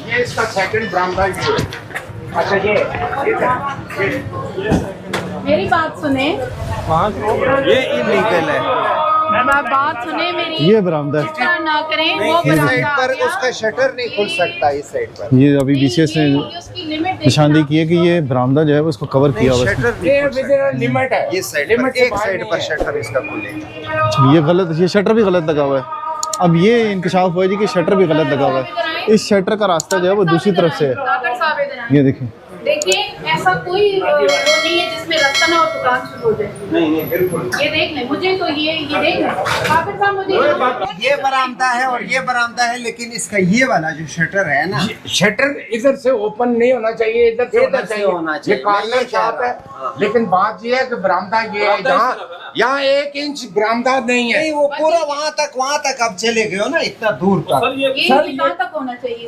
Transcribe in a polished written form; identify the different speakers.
Speaker 1: ये इसका सेकंड बरामदा ये है। अच्छा ये
Speaker 2: मेरी बात सुने,
Speaker 3: ये इलीगल है।
Speaker 2: बात सुने मेरी।
Speaker 4: ये बरामदा है।
Speaker 2: इस तरह ना करें, वो
Speaker 1: इस साइड
Speaker 2: बरामदा
Speaker 1: पर
Speaker 2: आ गया।
Speaker 1: उसका शटर नहीं खुल सकता इस साइड पर।
Speaker 4: ये अभी बीसीएस ने
Speaker 2: उसकी लिमिट
Speaker 4: निशानदेही की है कि ये बरामदा जो है वो इसको कवर किया हुआ है।
Speaker 1: शटर
Speaker 5: ये विद लिमिट है।
Speaker 1: ये साइड
Speaker 5: लिमिट
Speaker 1: पर
Speaker 5: से
Speaker 1: एक
Speaker 5: बाहर
Speaker 1: साइड
Speaker 5: नहीं
Speaker 1: पर
Speaker 5: है।
Speaker 1: शटर इसका खुलेगा।
Speaker 4: ये गलत, ये शटर भी गलत लगा हुआ है। अब ये इंकशाफ हुआ है जी कि शटर भी गलत लगा हुआ है। इस शटर का रास्ता जो है वो दूसरी तरफ से है। ये देखिए,
Speaker 2: देखिए ऐसा कोई वो नहीं है जिसमें रास्ता ना हो दुकान शुरू हो जाए।
Speaker 1: नहीं बिल्कुल।
Speaker 2: ये देख लें, मुझे तो ये देख लें काफिर साहब, मुझे
Speaker 1: ये बरामदा है और ये बरामदा है, लेकिन इसका ये वाला जो शटर है ना,
Speaker 5: शटर इधर से ओपन नहीं होना चाहिए, इधर से होना चाहिए। ये कॉर्नर शॉप है, लेकिन बात ये है कि बरामदा ये है, यहाँ 1 इंच बरामदा नहीं है।
Speaker 1: नहीं वो पूरा वहाँ तक आप चले गए हो ना, इतना दूर तक।
Speaker 2: ये कहाँ तक होना चाहिए?